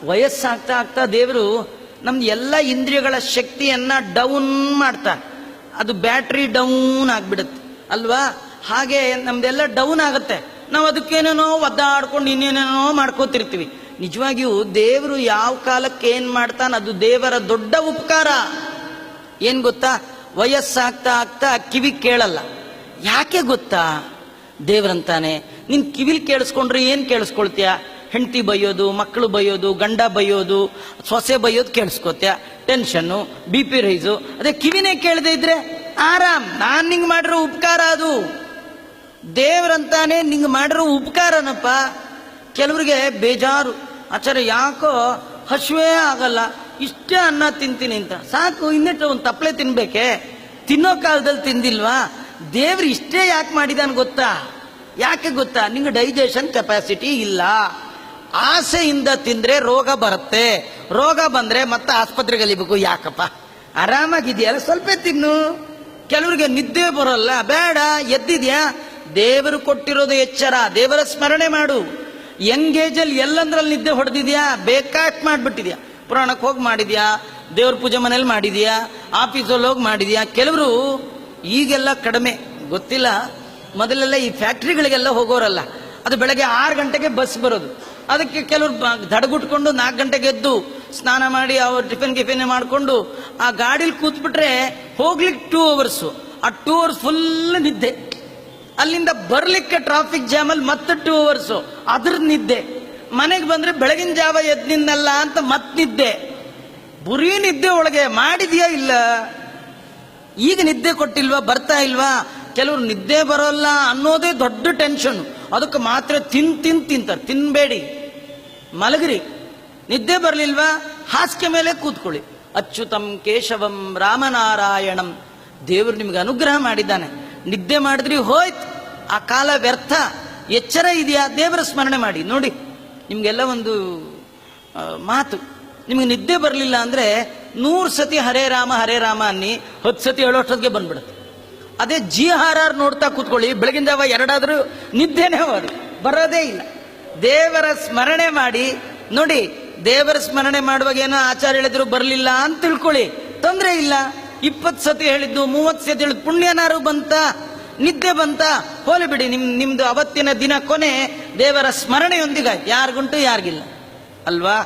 ವಯಸ್ಸಾಗ್ತಾ ಆಗ್ತಾ ದೇವರು ನಮ್ದು ಎಲ್ಲ ಇಂದ್ರಿಯಗಳ ಶಕ್ತಿಯನ್ನ ಡೌನ್ ಮಾಡ್ತಾ, ಅದು ಬ್ಯಾಟ್ರಿ ಡೌನ್ ಆಗ್ಬಿಡುತ್ತೆ ಅಲ್ವಾ? ಹಾಗೆ ನಮ್ದೆಲ್ಲ ಡೌನ್ ಆಗುತ್ತೆ. ನಾವು ಅದಕ್ಕೇನೇನೋ ಒದ್ದಾಡ್ಕೊಂಡು ಇನ್ನೇನೇನೋ ಮಾಡ್ಕೋತಿರ್ತೀವಿ. ನಿಜವಾಗಿಯೂ ದೇವರು ಯಾವ ಕಾಲಕ್ಕೆ ಏನ್ ಮಾಡ್ತಾನೆ ಅದು ದೇವರ ದೊಡ್ಡ ಉಪಕಾರ. ಏನ್ ಗೊತ್ತಾ? ವಯಸ್ಸಾಗ್ತಾ ಆಗ್ತಾ ಕಿವಿ ಕೇಳಲ್ಲ. ಯಾಕೆ ಗೊತ್ತಾ? ದೇವರಂತಾನೆ, ನಿನ್ ಕಿವಿಲ್ ಕೇಳಿಸ್ಕೊಂಡ್ರೆ ಏನ್ ಕೇಳಿಸ್ಕೊಳ್ತೀಯ? ಹೆಂಡತಿ ಬೈಯೋದು, ಮಕ್ಕಳು ಬೈಯೋದು, ಗಂಡ ಬೈಯೋದು, ಸೊಸೆ ಬೈಯೋದು ಕೇಳಿಸ್ಕೊತ್ಯ, ಟೆನ್ಷನ್ನು, ಬಿ ಪಿ ರೈಸು. ಅದೇ ಕಿವಿನೇ ಕೇಳದೆ ಇದ್ರೆ ಆರಾಮ್. ನಾನ್ ನಿಂಗೆ ಮಾಡಿರೋ ಉಪಕಾರ ಅದು. ದೇವರಂತಾನೆ ನಿಂಗೆ ಮಾಡಿರೋ ಉಪಕಾರನಪ್ಪ. ಕೆಲವರಿಗೆ ಬೇಜಾರು, ಆಚಾರ್ಯ ಯಾಕೋ ಹಸುವೇ ಆಗಲ್ಲ, ಇಷ್ಟೇ ಅನ್ನ ತಿಂತೀನಿ ಅಂತ. ಸಾಕು, ಇನ್ನಿಟ್ಟು ಒಂದು ತಪ್ಪಲೆ ತಿನ್ಬೇಕೆ? ತಿನ್ನೋ ಕಾಲದಲ್ಲಿ ತಿಂದಿಲ್ವಾ? ದೇವ್ರು ಇಷ್ಟೇ ಯಾಕೆ ಮಾಡಿದಾನ ಗೊತ್ತಾ? ಯಾಕೆ ಗೊತ್ತಾ? ನಿಂಗೆ ಡೈಜೆಷನ್ ಕೆಪಾಸಿಟಿ ಇಲ್ಲ. ಆಸೆಯಿಂದ ತಿಂದ್ರೆ ರೋಗ ಬರುತ್ತೆ. ರೋಗ ಬಂದ್ರೆ ಮತ್ತೆ ಆಸ್ಪತ್ರೆಗೆ ಅಲಿಬೇಕು. ಯಾಕಪ್ಪ? ಆರಾಮಾಗಿದೆಯಲ್ಲ, ಸ್ವಲ್ಪ ತಿನ್ನು. ಕೆಲವರಿಗೆ ನಿದ್ದೆ ಬರೋಲ್ಲ, ಬೇಡ, ಎದ್ದಿದ್ಯಾ? ದೇವರು ಕೊಟ್ಟಿರೋದು ಎಚ್ಚರ, ದೇವರ ಸ್ಮರಣೆ ಮಾಡು. ಯಂಗೇಜಲ್ಲಿ ಎಲ್ಲಂದ್ರಲ್ಲಿ ನಿದ್ದೆ ಹೊಡೆದಿದ್ಯಾ? ಬೇಕಾಟ್ ಮಾಡ್ಬಿಟ್ಟಿದ್ಯಾ? ಪುರಾಣಕ್ಕೆ ಹೋಗಿ ಮಾಡಿದ್ಯಾ? ದೇವ್ರ ಪೂಜೆ ಮನೇಲಿ ಮಾಡಿದ್ಯಾ? ಆಫೀಸಲ್ಲಿ ಹೋಗಿ ಮಾಡಿದ್ಯಾ? ಕೆಲವರು ಈಗೆಲ್ಲ ಕಡಿಮೆ, ಗೊತ್ತಿಲ್ಲ. ಮೊದಲೆಲ್ಲ ಈ ಫ್ಯಾಕ್ಟ್ರಿಗಳಿಗೆಲ್ಲ ಹೋಗೋರಲ್ಲ, ಅದು ಬೆಳಗ್ಗೆ 6 ಗಂಟೆಗೆ ಬಸ್ ಬರೋದು. ಅದಕ್ಕೆ ಕೆಲವರು ದಡಗುಟ್ಕೊಂಡು 4 ಗಂಟೆಗೆ ಎದ್ದು ಸ್ನಾನ ಮಾಡಿ ಅವ್ರು ಟಿಫಿನ್ ಮಾಡಿಕೊಂಡು ಆ ಗಾಡಿಲಿ ಕೂತ್ಬಿಟ್ರೆ ಹೋಗ್ಲಿಕ್ಕೆ 2 ಅವರ್ಸ್. ಆ 2 ಅವರ್ಸ್ ಫುಲ್ ನಿದ್ದೆ. ಅಲ್ಲಿಂದ ಬರ್ಲಿಕ್ಕೆ ಟ್ರಾಫಿಕ್ ಜಾಮಲ್ಲಿ ಮತ್ತೆ 2 ಅವರ್ಸ್, ಅದ್ರ ನಿದ್ದೆ. ಮನೆಗೆ ಬಂದ್ರೆ ಬೆಳಗಿನ ಜಾವ ಎದ್ನಿಂದಲ್ಲ ಅಂತ ಮತ್ ನಿದ್ದೆ. ಬುರಿ ನಿದ್ದೆ ಒಳಗೆ ಮಾಡಿದ್ಯಾ ಇಲ್ಲ? ಈಗ ನಿದ್ದೆ ಕೊಟ್ಟಿಲ್ವಾ? ಬರ್ತಾ ಇಲ್ವಾ? ಕೆಲವರು ನಿದ್ದೆ ಬರೋಲ್ಲ ಅನ್ನೋದೇ ದೊಡ್ಡ ಟೆನ್ಷನ್. ಅದಕ್ಕೆ ಮಾತ್ರ ತಿಂತಾರೆ. ತಿನ್ಬೇಡಿ, ಮಲಗಿರಿ. ನಿದ್ದೆ ಬರಲಿಲ್ವಾ? ಹಾಸಿಗೆ ಮೇಲೆ ಕೂತ್ಕೊಳ್ಳಿ. ಅಚ್ಯುತಂ ಕೇಶವಂ ರಾಮನಾರಾಯಣಂ. ದೇವರು ನಿಮ್ಗೆ ಅನುಗ್ರಹ ಮಾಡಿದ್ದಾನೆ. ನಿದ್ದೆ ಮಾಡಿದ್ರಿ ಹೋಯ್ತು, ಆ ಕಾಲ ವ್ಯರ್ಥ. ಎಚ್ಚರ ಇದೆಯಾ? ದೇವರ ಸ್ಮರಣೆ ಮಾಡಿ. ನೋಡಿ, ನಿಮ್ಗೆಲ್ಲ ಒಂದು ಮಾತು, ನಿಮ್ಗೆ ನಿದ್ದೆ ಬರಲಿಲ್ಲ ಅಂದ್ರೆ 100 ಸತಿ ಹರೇ ರಾಮ ಅನ್ನಿ 10 ಸತಿ ಹೇಳೋಷ್ಟೊತ್ತಿಗೆ ಬಂದ್ಬಿಡುತ್ತೆ. ಅದೇ GRR ನೋಡ್ತಾ ಕೂತ್ಕೊಳ್ಳಿ, ಬೆಳಗಿನ ಜಾವ 2 ಆದ್ರೂ ನಿದ್ದೆನೇ ಬರೋದೇ ಇಲ್ಲ. ದೇವರ ಸ್ಮರಣೆ ಮಾಡಿ ನೋಡಿ. ದೇವರ ಸ್ಮರಣೆ ಮಾಡುವಾಗ ಏನೋ ಆಚಾರ ಹೇಳಿದ್ರು ಬರಲಿಲ್ಲ ಅಂತ ತಿಳ್ಕೊಳ್ಳಿ, ತೊಂದರೆ ಇಲ್ಲ. 20 ಸತಿ ಹೇಳಿದ್ದು 30 ಸತಿ ಹೇಳಿದ್ದು ಪುಣ್ಯನಾರು ಬಂತ? ನಿದ್ದೆ ಬಂತ? ಹೋಲಿ ಬಿಡಿ. ನಿಮ್ದು ಅವತ್ತಿನ ದಿನ ಕೊನೆ ದೇವರ ಸ್ಮರಣೆಯೊಂದಿಗಾಯ್ತು. ಯಾರಿಗುಂಟು ಯಾರಿಗಿಲ್ಲ ಅಲ್ವಾ?